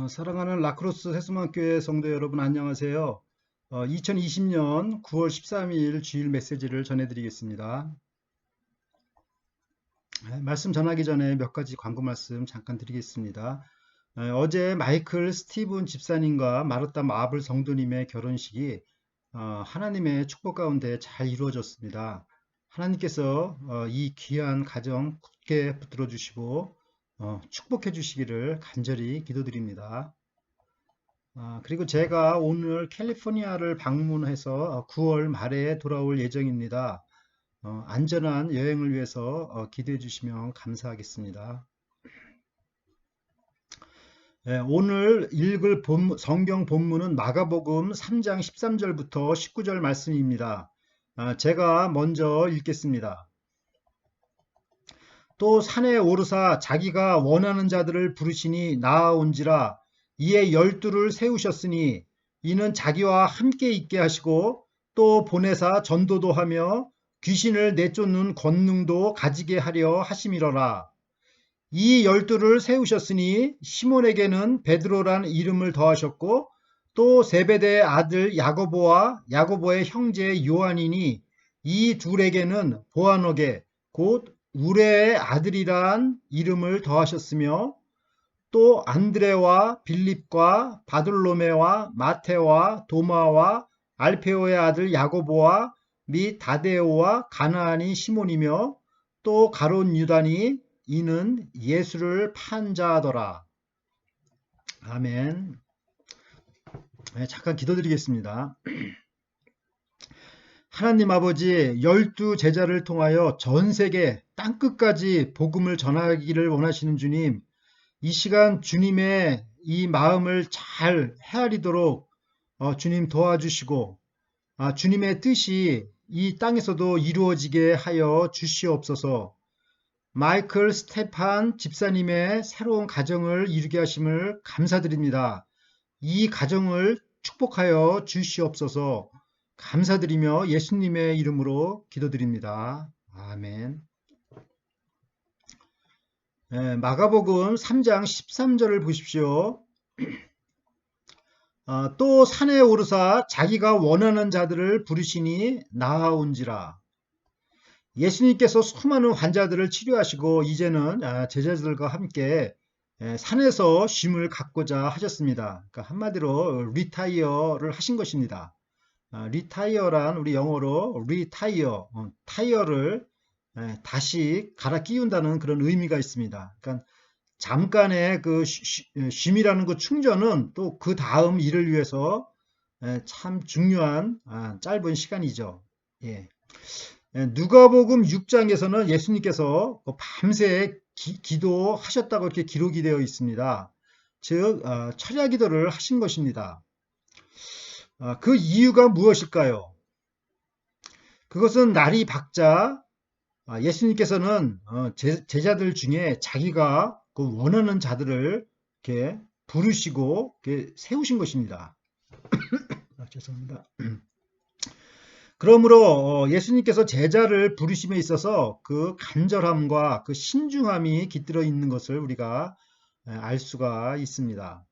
사랑하는 라크로스 세수만교회 성도 여러분 안녕하세요. 2020년 9월 13일 주일 메시지를 전해드리겠습니다. 말씀 전하기 전에 몇 가지 광고 말씀 잠깐 드리겠습니다. 어제 마이클 스티븐 집사님과 마르타 마블 성도님의 결혼식이 하나님의 축복 가운데 잘 이루어졌습니다. 하나님께서 이 귀한 가정 굳게 붙들어 주시고 축복해 주시기를 간절히 기도드립니다. 그리고 제가 오늘 캘리포니아를 방문해서 9월 말에 돌아올 예정입니다. 안전한 여행을 위해서 기도해 주시면 감사하겠습니다. 오늘 읽을 성경 본문은 마가복음 3장 13절부터 19절 말씀입니다. 제가 먼저 읽겠습니다. 또 산에 오르사 자기가 원하는 자들을 부르시니 나아온지라. 이에 12를 세우셨으니 이는 자기와 함께 있게 하시고 또 보내사 전도도 하며 귀신을 내쫓는 권능도 가지게 하려 하심이러라. 이 12를 세우셨으니 시몬에게는 베드로란 이름을 더하셨고 또 세베대의 아들 야고보와 야고보의 형제 요한이니 이 둘에게는 보아너게 곧 우레의 아들이란 이름을 더하셨으며 또 안드레와 빌립과 바돌로메와 마테와 도마와 알페오의 아들 야고보와 및 다데오와 가나안인 시몬이며 또 가롯 유다니 이는 예수를 판 자더라. 아멘. 잠깐 기도드리겠습니다. 하나님 아버지 12제자를 통하여 전 세계 땅끝까지 복음을 전하기를 원하시는 주님, 이 시간 주님의 이 마음을 잘 헤아리도록 주님 도와주시고 주님의 뜻이 이 땅에서도 이루어지게 하여 주시옵소서. 마이클 스테판 집사님의 새로운 가정을 이루게 하심을 감사드립니다. 이 가정을 축복하여 주시옵소서. 감사드리며 예수님의 이름으로 기도드립니다. 아멘. 마가복음 3장 13절을 보십시오. 또 산에 오르사 자기가 원하는 자들을 부르시니 나아온지라. 예수님께서 수많은 환자들을 치료하시고 이제는 제자들과 함께 산에서 쉼을 갖고자 하셨습니다. 그러니까 한마디로 리타이어를 하신 것입니다. 리타이어란 우리 영어로 리타이어, 타이어를 다시 갈아 끼운다는 그런 의미가 있습니다. 그러니까 잠깐의 그 쉼이라는 그 충전은 또 그 다음 일을 위해서 참 중요한 짧은 시간이죠. 예. 누가복음 6장에서는 예수님께서 밤새 기도하셨다고 이렇게 기록이 되어 있습니다. 즉 철야 기도를 하신 것입니다. 그 이유가 무엇일까요? 그것은 날이 밝자 예수님께서는 제자들 중에 자기가 그 원하는 자들을 이렇게 부르시고 이렇게 세우신 것입니다. 죄송합니다. 그러므로 예수님께서 제자를 부르심에 있어서 그 간절함과 그 신중함이 깃들어 있는 것을 우리가 알 수가 있습니다.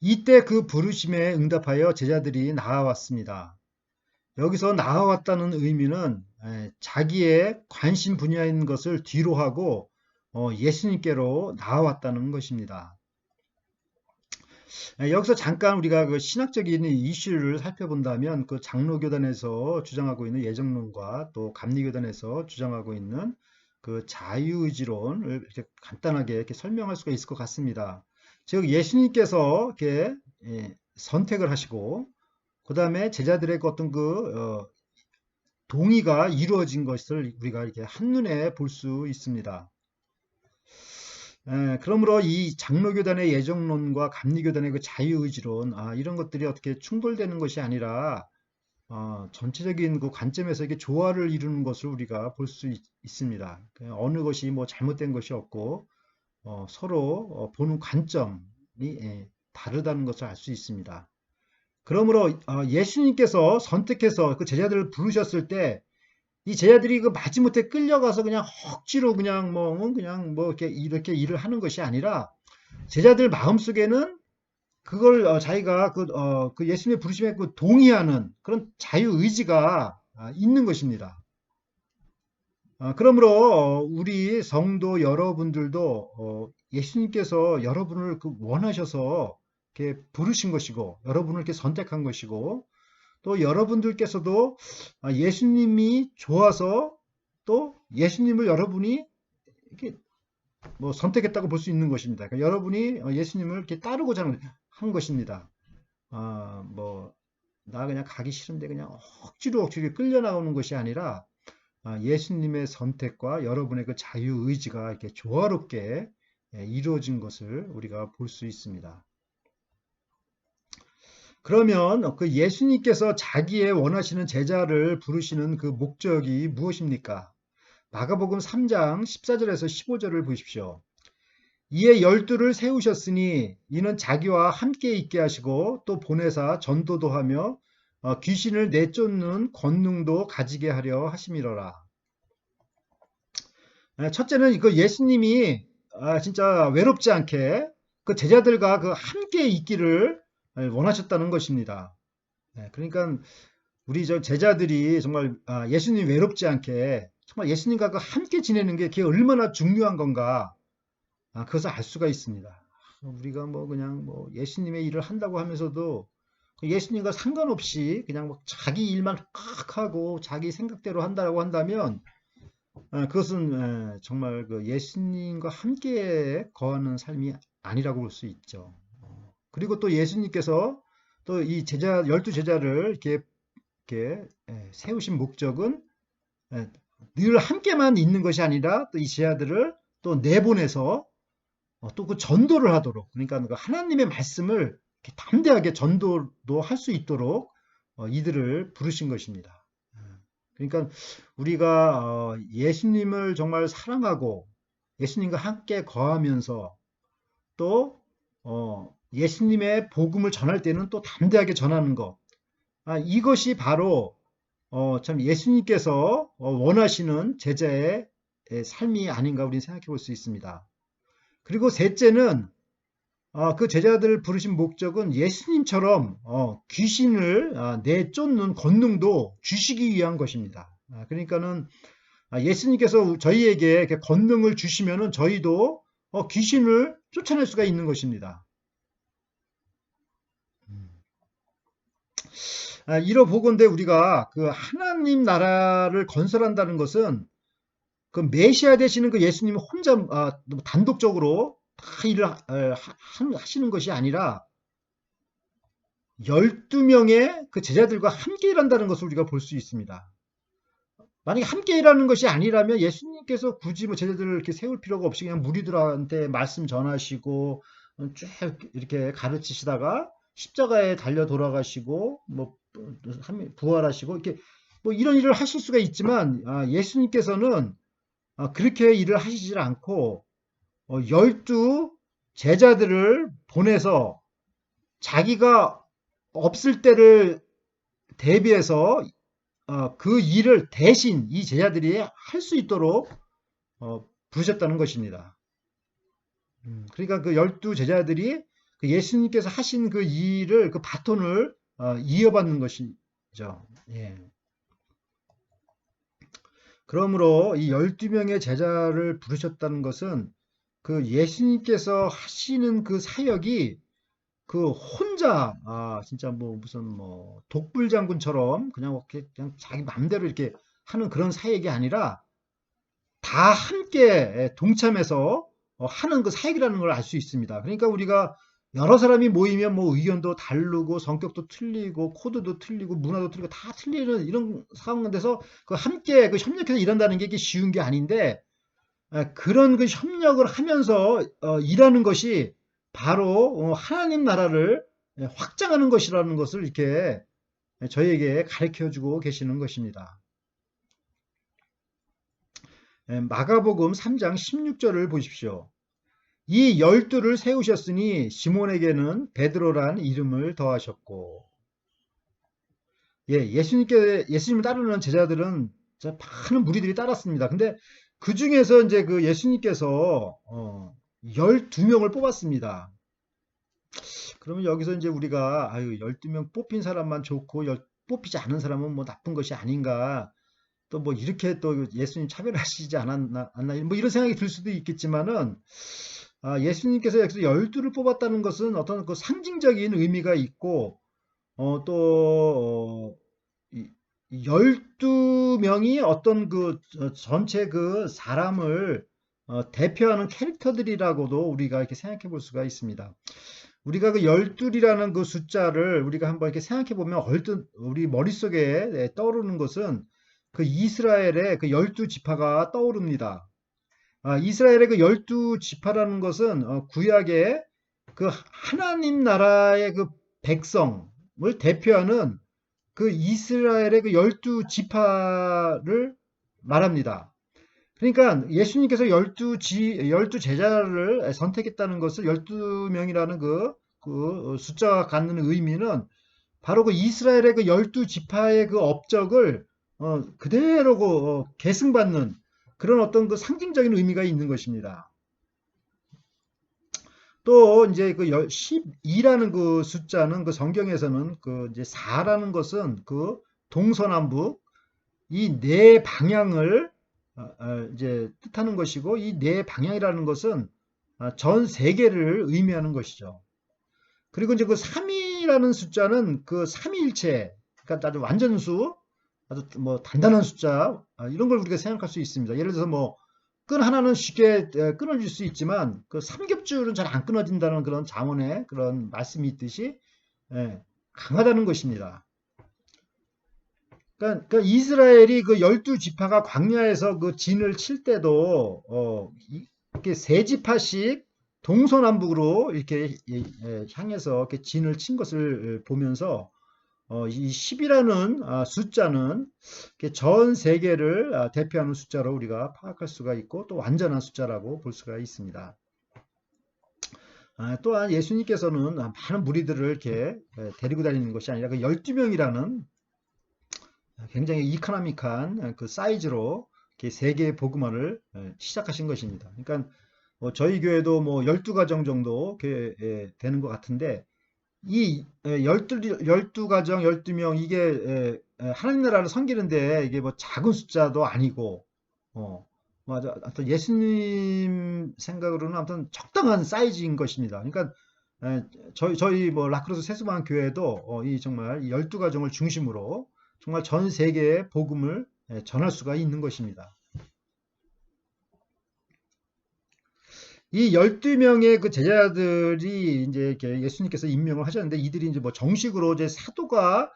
이때 그 부르심에 응답하여 제자들이 나아왔습니다. 여기서 나아왔다는 의미는 자기의 관심 분야인 것을 뒤로 하고 예수님께로 나아왔다는 것입니다. 여기서 잠깐 우리가 그 신학적인 이슈를 살펴본다면 그 장로교단에서 주장하고 있는 예정론과 또 감리교단에서 주장하고 있는 그 자유의지론을 이렇게 간단하게 이렇게 설명할 수가 있을 것 같습니다. 즉 예수님께서 이렇게 선택을 하시고 그 다음에 제자들의 어떤 그 동의가 이루어진 것을 우리가 이렇게 한눈에 볼 수 있습니다. 그러므로 이 장로교단의 예정론과 감리교단의 그 자유의지론, 이런 것들이 어떻게 충돌되는 것이 아니라 전체적인 그 관점에서 이게 조화를 이루는 것을 우리가 볼 수 있습니다. 어느 것이 뭐 잘못된 것이 없고 서로 보는 관점이 다르다는 것을 알 수 있습니다. 그러므로 예수님께서 선택해서 그 제자들을 부르셨을 때 이 제자들이 그 마지못해 끌려가서 그냥 억지로 그냥 뭐 이렇게 일을 하는 것이 아니라 제자들 마음속에는 그걸 자기가 그 예수님의 부르심에 그 동의하는 그런 자유 의지가 있는 것입니다. 그러므로 우리 성도 여러분들도 예수님께서 여러분을 원하셔서 이렇게 부르신 것이고 여러분을 이렇게 선택한 것이고 또 여러분들께서도 예수님이 좋아서 또 예수님을 여러분이 이렇게 뭐 선택했다고 볼 수 있는 것입니다. 그러니까 여러분이 예수님을 이렇게 따르고자 한 것입니다. 뭐, 나 그냥 가기 싫은데 그냥 억지로 끌려 나오는 것이 아니라 예수님의 선택과 여러분의 그 자유 의지가 이렇게 조화롭게 이루어진 것을 우리가 볼 수 있습니다. 그러면 그 예수님께서 자기의 원하시는 제자를 부르시는 그 목적이 무엇입니까? 마가복음 3장 14절에서 15절을 보십시오. 이에 열두를 세우셨으니 이는 자기와 함께 있게 하시고 또 보내사 전도도 하며 귀신을 내쫓는 권능도 가지게 하려 하심이로라. 첫째는 그 예수님이 진짜 외롭지 않게 그 제자들과 그 함께 있기를 원하셨다는 것입니다. 그러니까 우리 저 제자들이 정말 예수님 외롭지 않게 정말 예수님과 그 함께 지내는 게 그게 얼마나 중요한 건가 그것을 알 수가 있습니다. 우리가 뭐 그냥 뭐 예수님의 일을 한다고 하면서도 그 예수님과 상관없이 그냥 막 자기 일만 꽉 하고 자기 생각대로 한다고 한다면 그것은 정말 그 예수님과 함께 거하는 삶이 아니라고 볼 수 있죠. 그리고 또 예수님께서 또 이 제자, 열두 제자를 이렇게 세우신 목적은 늘 함께만 있는 것이 아니라 또 이 제자들을 또 내보내서 또 그 전도를 하도록 그러니까 그 하나님의 말씀을 이렇게 담대하게 전도도 할 수 있도록 이들을 부르신 것입니다. 그러니까 우리가 예수님을 정말 사랑하고 예수님과 함께 거하면서 또 예수님의 복음을 전할 때는 또 담대하게 전하는 것. 이것이 바로 참 예수님께서 원하시는 제자의 삶이 아닌가 우리는 생각해 볼 수 있습니다. 그리고 셋째는 그 제자들을 부르신 목적은 예수님처럼 귀신을 내쫓는 권능도 주시기 위한 것입니다. 그러니까는 예수님께서 저희에게 이렇게 권능을 주시면은 저희도 귀신을 쫓아낼 수가 있는 것입니다. 이러 보건대 우리가 그 하나님 나라를 건설한다는 것은 그 메시아 되시는 그 예수님 혼자 단독적으로 다 일을 하시는 것이 아니라 12명의 그 제자들과 함께 일한다는 것을 우리가 볼 수 있습니다. 만약에 함께 일하는 것이 아니라면 예수님께서 굳이 뭐 제자들을 이렇게 세울 필요가 없이 그냥 무리들한테 말씀 전하시고 쭉 이렇게 가르치시다가 십자가에 달려 돌아가시고 뭐 부활하시고 이렇게 뭐 이런 일을 하실 수가 있지만 예수님께서는 그렇게 일을 하시질 않고 12 제자들을 보내서 자기가 없을 때를 대비해서 그 일을 대신 이 제자들이 할 수 있도록 부르셨다는 것입니다. 그러니까 그 12 제자들이 그 예수님께서 하신 그 일을 그 바톤을 이어받는 것이죠. 예. 그러므로 이 12명의 제자를 부르셨다는 것은 그 예수님께서 하시는 그 사역이 그 혼자 진짜 뭐 무슨 뭐 독불장군처럼 그냥 이렇게 그냥 자기 마음대로 이렇게 하는 그런 사역이 아니라 다 함께 동참해서 하는 그 사역이라는 걸 알 수 있습니다. 그러니까 우리가 여러 사람이 모이면 뭐 의견도 다르고 성격도 틀리고 코드도 틀리고 문화도 틀리고 다 틀리는 이런 상황에서 그 함께 그 협력해서 일한다는 게 쉬운 게 아닌데 그런 그 협력을 하면서 일하는 것이 바로 하나님 나라를 확장하는 것이라는 것을 이렇게 저희에게 가르쳐 주고 계시는 것입니다. 마가복음 3장 16절을 보십시오. 이 12를 세우셨으니 시몬에게는 베드로란 이름을 더하셨고 예수님을 따르는 제자들은 많은 무리들이 따랐습니다. 근데 그 중에서 이제 그 예수님께서 12명을 뽑았습니다. 그러면 여기서 이제 우리가 아유 12명 뽑힌 사람만 좋고 뽑히지 않은 사람은 뭐 나쁜 것이 아닌가 또 뭐 이렇게 또 예수님 차별하시지 않았나 뭐 이런 생각이 들 수도 있겠지만은 예수님께서 여기서 12를 뽑았다는 것은 어떤 그 상징적인 의미가 있고 또 12명이 어떤 그 전체 그 사람을 대표하는 캐릭터들이라고도 우리가 이렇게 생각해 볼 수가 있습니다. 우리가 그 12이라는 그 숫자를 우리가 한번 이렇게 생각해 보면 얼뜻 우리 머릿속에 떠오르는 것은 그 이스라엘의 그 12지파가 떠오릅니다. 이스라엘의 그 12지파라는 것은 구약의 그 하나님 나라의 그 백성을 대표하는 그 이스라엘의 그 12지파를 말합니다. 그러니까 예수님께서 12 제자를 선택했다는 것을 12명이라는 그 숫자가 갖는 의미는 바로 그 이스라엘의 그 12지파의 그 업적을 그대로 계승받는 그런 어떤 그 상징적인 의미가 있는 것입니다. 또 이제 그 12라는 그 숫자는 그 성경에서는 그 이제 4라는 것은 그 동서남북 이 네 방향을 이제 뜻하는 것이고 이 네 방향이라는 것은 전 세계를 의미하는 것이죠. 그리고 이제 그 3이라는 숫자는 그 삼위일체, 그러니까 아주 완전수, 아주 뭐 단단한 숫자 이런 걸 우리가 생각할 수 있습니다. 예를 들어서 뭐 끈 하나는 쉽게 끊어질 수 있지만 그 삼겹줄은 잘 안 끊어진다는 그런 잠언의 그런 말씀이 있듯이 강하다는 것입니다. 그러니까 이스라엘이 그 12지파가 광야에서 그 진을 칠 때도 이렇게 세 지파씩 동서남북으로 이렇게 향해서 이렇게 진을 친 것을 보면서 이 10이라는 숫자는 전 세계를 대표하는 숫자로 우리가 파악할 수가 있고 또 완전한 숫자라고 볼 수가 있습니다. 또한 예수님께서는 많은 무리들을 이렇게 데리고 다니는 것이 아니라 그 12명이라는 굉장히 이코노믹한 그 사이즈로 이렇게 세계 복음화를 시작하신 것입니다. 그러니까 저희 교회도 뭐 12가정 정도 되는 것 같은데 이 12가정 12명 이게 하나님 나라를 섬기는데 이게 뭐 작은 숫자도 아니고 맞아. 아무튼 예수님 생각으로는 아무튼 적당한 사이즈인 것입니다. 그러니까 저희 뭐 라크로스 세수방 교회도 이 정말 12가정을 중심으로 정말 전 세계에 복음을 전할 수가 있는 것입니다. 이 12명의 그 제자들이 이제 이렇게 예수님께서 임명을 하셨는데 이들이 이제 뭐 정식으로 이제 사도가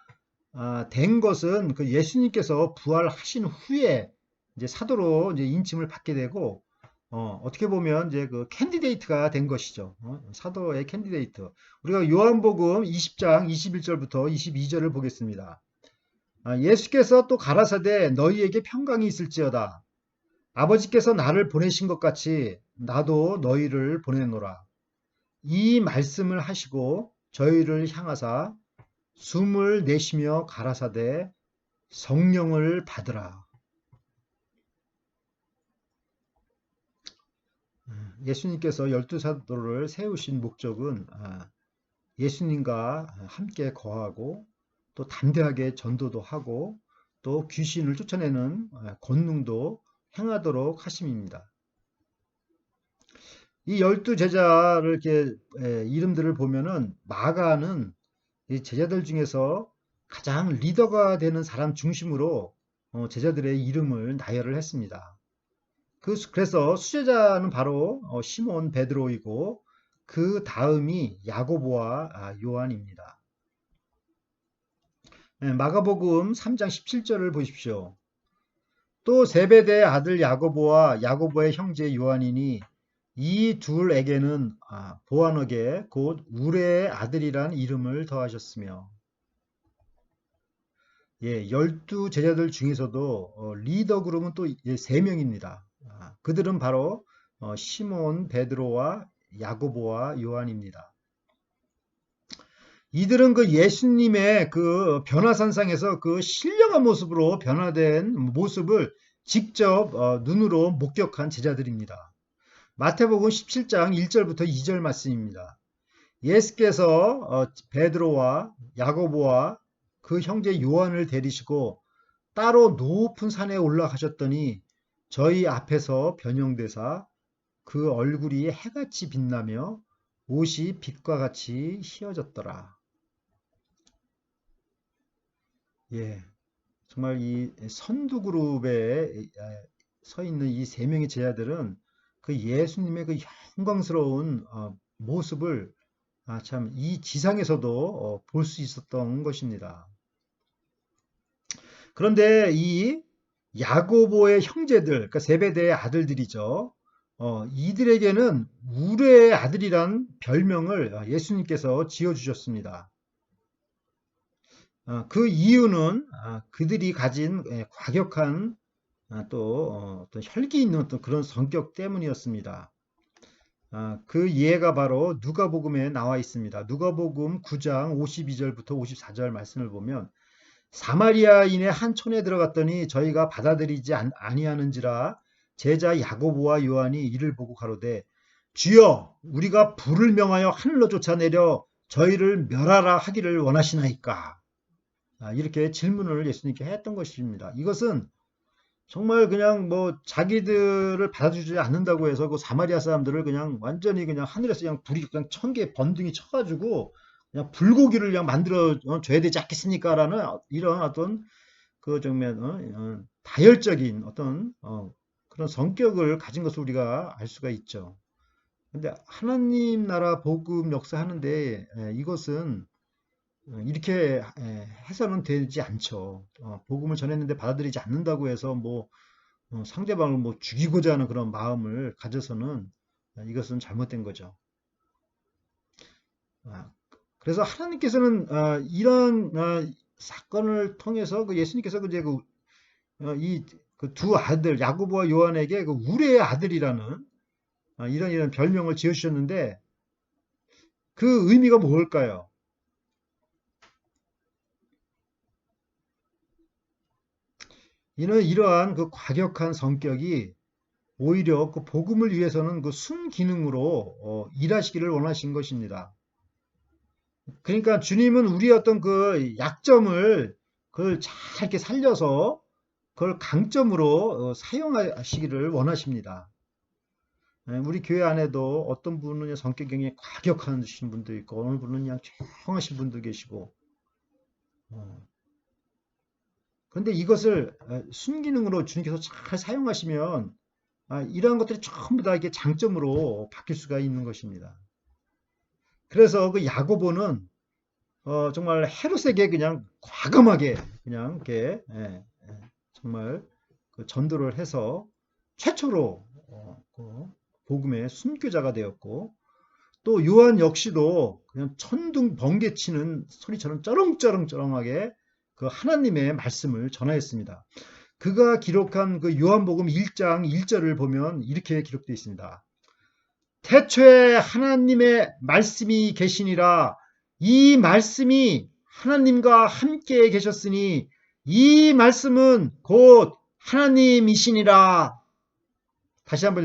된 것은 그 예수님께서 부활하신 후에 이제 사도로 이제 인침을 받게 되고 어떻게 보면 이제 그 캔디데이트가 된 것이죠. 사도의 캔디데이트. 우리가 요한복음 20장 21절부터 22절을 보겠습니다. 예수께서 또 가라사대 너희에게 평강이 있을지어다. 아버지께서 나를 보내신 것 같이 나도 너희를 보내노라. 이 말씀을 하시고 저희를 향하사 숨을 내쉬며 가라사대 성령을 받으라. 예수님께서 12사도를 세우신 목적은 예수님과 함께 거하고 또 담대하게 전도도 하고 또 귀신을 쫓아내는 권능도 행하도록 하심입니다. 이 12제자를 이렇게 이름들을 보면은 마가는 이 제자들 중에서 가장 리더가 되는 사람 중심으로 제자들의 이름을 나열을 했습니다. 그래서 수제자는 바로 시몬 베드로이고 그 다음이 야고보와 요한입니다. 마가복음 3장 17절을 보십시오. 또 세베대의 아들 야고보와 야고보의 형제 요한이니 이 둘에게는 보아너게 곧 우레의 아들이란 이름을 더하셨으며 12 제자들 중에서도 리더 그룹은 또 3명입니다. 그들은 바로 시몬 베드로와 야고보와 요한입니다. 이들은 그 예수님의 그 변화산상에서 그 신령한 모습으로 변화된 모습을 직접 눈으로 목격한 제자들입니다. 마태복음 17장 1절부터 2절 말씀입니다. 예수께서 베드로와 야고보와 그 형제 요한을 데리시고 따로 높은 산에 올라가셨더니 저희 앞에서 변형되사 그 얼굴이 해같이 빛나며 옷이 빛과 같이 희어졌더라. 예, 정말 이 선두 그룹에 서 있는 이 세 명의 제자들은 그 예수님의 그 영광스러운 모습을 참 이 지상에서도 볼 수 있었던 것입니다. 그런데 이 야고보의 형제들, 그러니까 세베대의 아들들이죠. 이들에게는 우레의 아들이란 별명을 예수님께서 지어주셨습니다. 그 이유는 그들이 가진 과격한 또 혈기 있는 어떤 그런 성격 때문이었습니다. 그 예가 바로 누가복음에 나와 있습니다. 누가복음 9장 52절부터 54절 말씀을 보면 사마리아인의 한 촌에 들어갔더니 저희가 받아들이지 아니하는지라 제자 야고보와 요한이 이를 보고 가로되 주여 우리가 불을 명하여 하늘로 쫓아내려 저희를 멸하라 하기를 원하시나이까. 이렇게 질문을 예수님께 했던 것입니다. 이것은 정말 그냥 뭐 자기들을 받아주지 않는다고 해서 그 사마리아 사람들을 그냥 완전히 그냥 하늘에서 그냥 불이 그냥 천 개 번등이 쳐가지고 그냥 불고기를 그냥 만들어 줘야 되지 않겠습니까라는 이런 어떤 그 정말 다혈적인 어떤 그런 성격을 가진 것을 우리가 알 수가 있죠. 근데 하나님 나라 복음 역사하는데 이것은 이렇게 해서는 되지 않죠. 복음을 전했는데 받아들이지 않는다고 해서 뭐 상대방을 뭐 죽이고자 하는 그런 마음을 가져서는 이것은 잘못된 거죠. 아, 그래서 하나님께서는 이런 사건을 통해서 그 예수님께서 이제 이그 아들 야고보와 요한에게 그 우레의 아들이라는 이런 별명을 지어주셨는데 그 의미가 뭘까요? 이는 이러한 그 과격한 성격이 오히려 그 복음을 위해서는 그 순기능으로 일하시기를 원하신 것입니다. 그러니까 주님은 우리의 어떤 그 약점을 그걸 잘 이렇게 살려서 그걸 강점으로 사용하시기를 원하십니다. 우리 교회 안에도 어떤 분은 성격이 굉장히 과격하신 분도 있고 어느 분은 그냥 조용하신 분도 계시고 그런데 이것을 순기능으로 주님께서 잘 사용하시면 이러한 것들이 전부 다 이게 장점으로 바뀔 수가 있는 것입니다. 그래서 그 야고보는 정말 헤롯에게 그냥 과감하게 그냥 이렇게 정말 그 전도를 해서 최초로 그 복음의 순교자가 되었고 또 요한 역시도 그냥 천둥 번개치는 소리처럼 쩌렁쩌렁쩌렁하게 그 하나님의 말씀을 전하였습니다. 그가 기록한 그 요한복음 1장 1절을 보면 이렇게 기록되어 있습니다. 태초에 하나님의 말씀이 계시니라. 이 말씀이 하나님과 함께 계셨으니 이 말씀은 곧 하나님이시니라. 다시 한번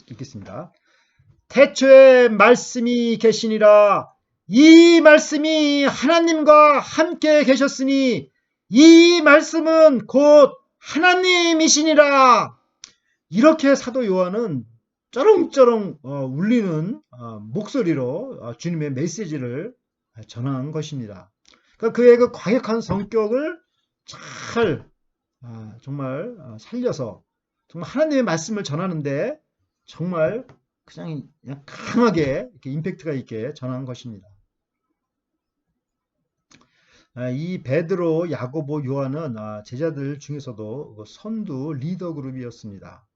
읽겠습니다. 태초에 말씀이 계시니라. 이 말씀이 하나님과 함께 계셨으니 이 말씀은 곧 하나님이시니라. 이렇게 사도 요한은 쩌렁쩌렁 울리는 목소리로 주님의 메시지를 전한 것입니다. 그러니까 그의 그 과격한 성격을 잘 정말 살려서 정말 하나님의 말씀을 전하는데 정말 그냥 강하게 이렇게 임팩트가 있게 전한 것입니다. 이 베드로, 야고보, 요한은 제자들 중에서도 그 선두 리더 그룹이었습니다.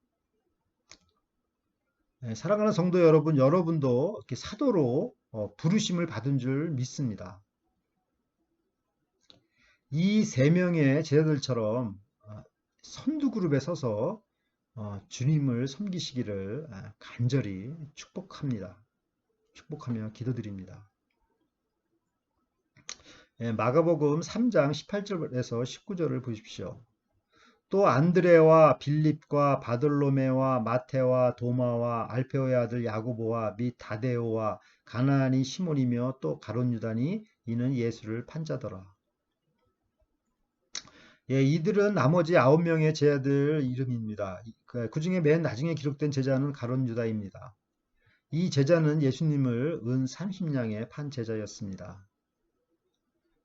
사랑하는 성도 여러분, 여러분도 이렇게 사도로 부르심을 받은 줄 믿습니다. 이 세 명의 제자들처럼 선두 그룹에 서서 주님을 섬기시기를 간절히 축복합니다. 축복하며 기도드립니다. 마가복음 3장 18절에서 19절을 보십시오. 또 안드레와 빌립과 바돌로메와 마테와 도마와 알페오의 아들 야고보와 및 다데오와 가나안이 시몬이며 또 가룟 유다니 이는 예수를 판자더라. 예, 이들은 나머지 9명의 제자들 이름입니다. 그 중에 맨 나중에 기록된 제자는 가룟 유다입니다. 이 제자는 예수님을 은 30냥에 판 제자였습니다.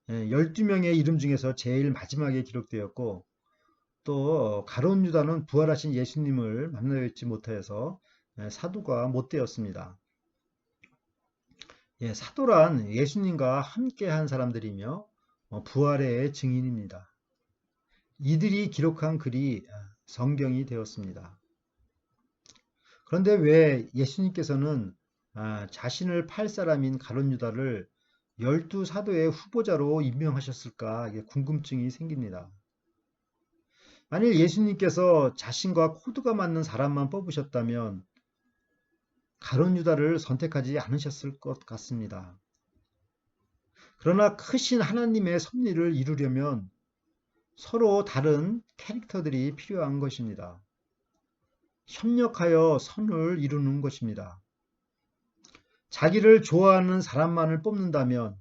12명의 이름 중에서 제일 마지막에 기록되었고 또 가룟 유다는 부활하신 예수님을 만나뵙지 못하여서 사도가 못 되었습니다. 사도란 예수님과 함께한 사람들이며 부활의 증인입니다. 이들이 기록한 글이 성경이 되었습니다. 그런데 왜 예수님께서는 자신을 팔 사람인 가룟 유다를 12사도의 후보자로 임명하셨을까 궁금증이 생깁니다. 만일 예수님께서 자신과 코드가 맞는 사람만 뽑으셨다면 가룟 유다를 선택하지 않으셨을 것 같습니다. 그러나 크신 하나님의 섭리를 이루려면 서로 다른 캐릭터들이 필요한 것입니다. 협력하여 선을 이루는 것입니다. 자기를 좋아하는 사람만을 뽑는다면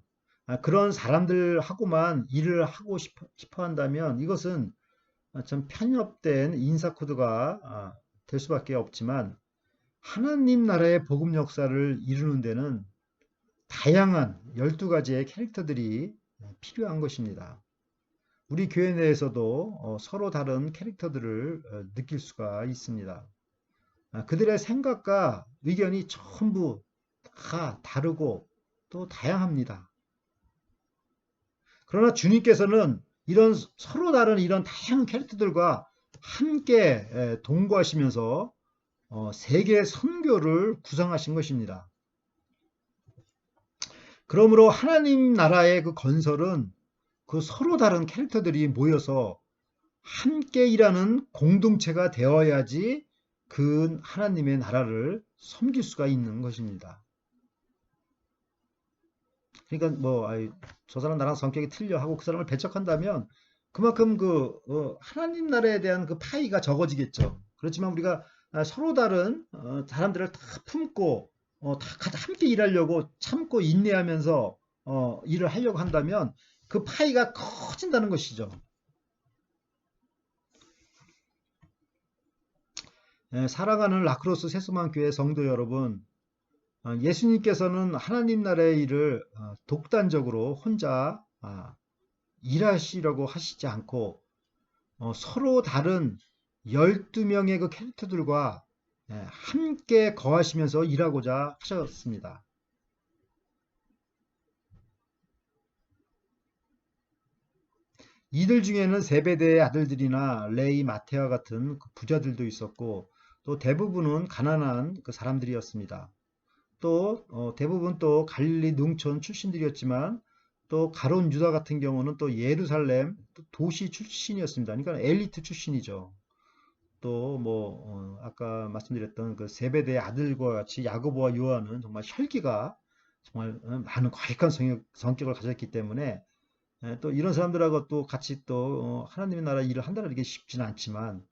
그런 사람들하고만 일을 하고 싶어 한다면 이것은 좀 편협된 인사 코드가 될 수밖에 없지만 하나님 나라의 복음 역사를 이루는 데는 다양한 12가지의 캐릭터들이 필요한 것입니다. 우리 교회 내에서도 서로 다른 캐릭터들을 느낄 수가 있습니다. 그들의 생각과 의견이 전부 다 다르고 또 다양합니다. 그러나 주님께서는 이런 서로 다른 이런 다양한 캐릭터들과 함께 동거하시면서 세계 선교를 구상하신 것입니다. 그러므로 하나님 나라의 그 건설은 그 서로 다른 캐릭터들이 모여서 함께 일하는 공동체가 되어야지 그 하나님의 나라를 섬길 수가 있는 것입니다. 그러니까 저 사람 나랑 성격이 틀려 하고 그 사람을 배척한다면 그만큼 하나님 나라에 대한 그 파이가 적어지겠죠. 그렇지만 우리가 서로 다른 사람들을 다 품고 다 함께 일하려고 참고 인내하면서 일을 하려고 한다면 그 파이가 커진다는 것이죠. 사랑하는 라크로스 세수만 교회 성도 여러분, 예수님께서는 하나님 나라의 일을 독단적으로 혼자 일하시려고 하시지 않고 서로 다른 12명의 그 캐릭터들과 함께 거하시면서 일하고자 하셨습니다. 이들 중에는 세베대의 아들들이나 레이, 마테와 같은 그 부자들도 있었고 또 대부분은 가난한 그 사람들이었습니다. 또 대부분 또 갈릴리 농촌 출신들이었지만 또 가룟 유다 같은 경우는 또 예루살렘 도시 출신이었습니다. 그러니까 엘리트 출신이죠. 또 아까 말씀드렸던 그 세베대의 아들과 같이 야고보와 요한은 정말 혈기가 정말 많은 과격한 성격을 가졌기 때문에 또 이런 사람들하고 또 같이 또 하나님의 나라 일을 한다는 게 쉽지는 않지만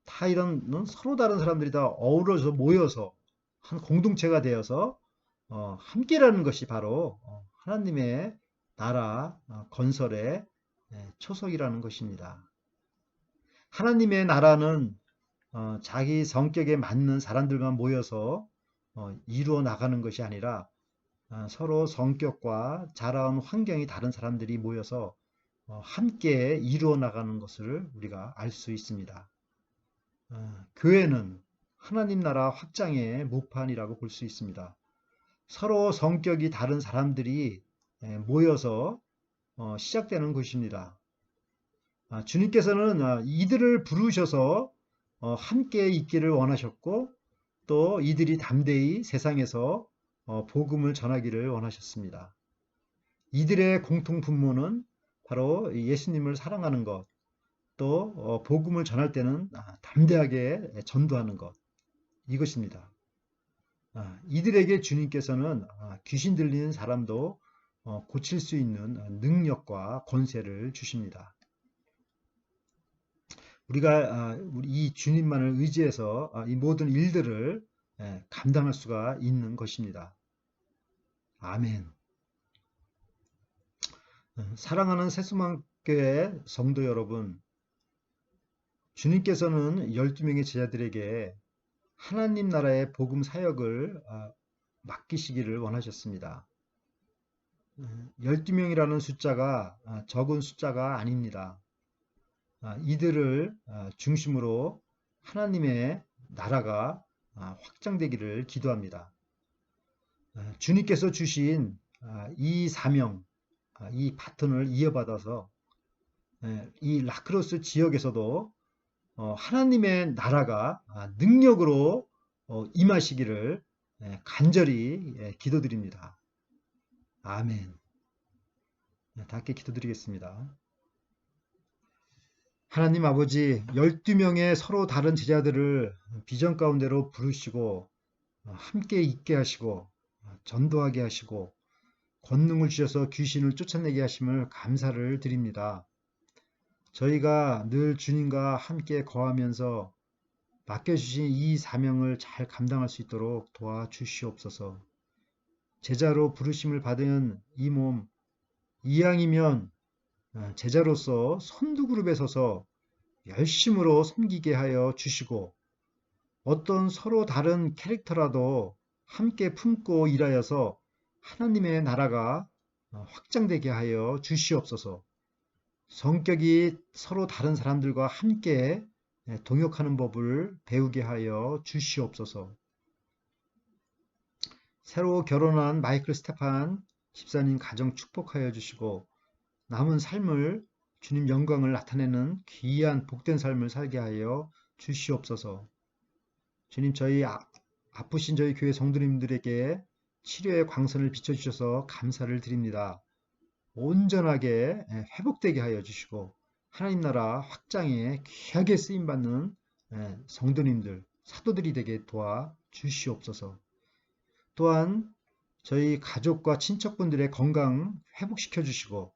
다 이런 서로 다른 사람들이 다 어우러져 모여서 한 공동체가 되어서 함께라는 것이 바로 하나님의 나라 건설의 초석이라는 것입니다. 하나님의 나라는 자기 성격에 맞는 사람들만 모여서 이루어 나가는 것이 아니라 서로 성격과 자라온 환경이 다른 사람들이 모여서 함께 이루어 나가는 것을 우리가 알 수 있습니다. 교회는 하나님 나라 확장의 모판이라고 볼 수 있습니다. 서로 성격이 다른 사람들이 모여서 시작되는 것입니다. 주님께서는 이들을 부르셔서 함께 있기를 원하셨고 또 이들이 담대히 세상에서 복음을 전하기를 원하셨습니다. 이들의 공통 분모는 바로 예수님을 사랑하는 것, 또 복음을 전할 때는 담대하게 전도하는 것, 이것입니다. 이들에게 주님께서는 귀신 들리는 사람도 고칠 수 있는 능력과 권세를 주십니다. 우리가 우리 이 주님만을 의지해서 이 모든 일들을 감당할 수가 있는 것입니다. 아멘. 사랑하는 새수망교회 성도 여러분, 주님께서는 12명의 제자들에게 하나님 나라의 복음 사역을 맡기시기를 원하셨습니다. 12명이라는 숫자가 적은 숫자가 아닙니다. 이들을 중심으로 하나님의 나라가 확장되기를 기도합니다. 주님께서 주신 이 사명, 이 바톤을 이어받아서 이 라크로스 지역에서도 하나님의 나라가 능력으로 임하시기를 간절히 기도드립니다. 아멘. 다 함께 기도드리겠습니다. 하나님 아버지, 12명의 서로 다른 제자들을 비전 가운데로 부르시고 함께 있게 하시고 전도하게 하시고 권능을 주셔서 귀신을 쫓아내게 하심을 감사를 드립니다. 저희가 늘 주님과 함께 거하면서 맡겨주신 이 사명을 잘 감당할 수 있도록 도와주시옵소서. 제자로 부르심을 받은 이 몸, 이왕이면 제자로서 선두그룹에 서서 열심으로 섬기게 하여 주시고 어떤 서로 다른 캐릭터라도 함께 품고 일하여서 하나님의 나라가 확장되게 하여 주시옵소서. 성격이 서로 다른 사람들과 함께 동역하는 법을 배우게 하여 주시옵소서. 새로 결혼한 마이클 스테판 집사님 가정 축복하여 주시고 남은 삶을 주님 영광을 나타내는 귀한 복된 삶을 살게 하여 주시옵소서. 주님, 저희 아프신 저희 교회 성도님들에게 치료의 광선을 비춰주셔서 감사를 드립니다. 온전하게 회복되게 하여 주시고 하나님 나라 확장에 귀하게 쓰임받는 성도님들, 사도들이 되게 도와 주시옵소서. 또한 저희 가족과 친척분들의 건강 회복시켜 주시고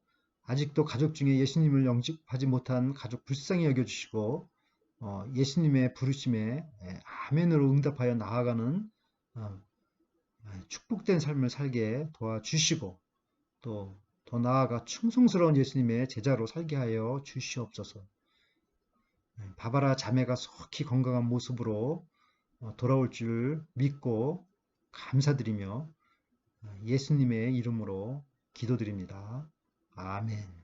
아직도 가족 중에 예수님을 영접하지 못한 가족 불쌍히 여겨주시고 예수님의 부르심에 아멘으로 응답하여 나아가는 축복된 삶을 살게 도와주시고 또 더 나아가 충성스러운 예수님의 제자로 살게 하여 주시옵소서. 바바라 자매가 속히 건강한 모습으로 돌아올 줄 믿고 감사드리며 예수님의 이름으로 기도드립니다. 아멘.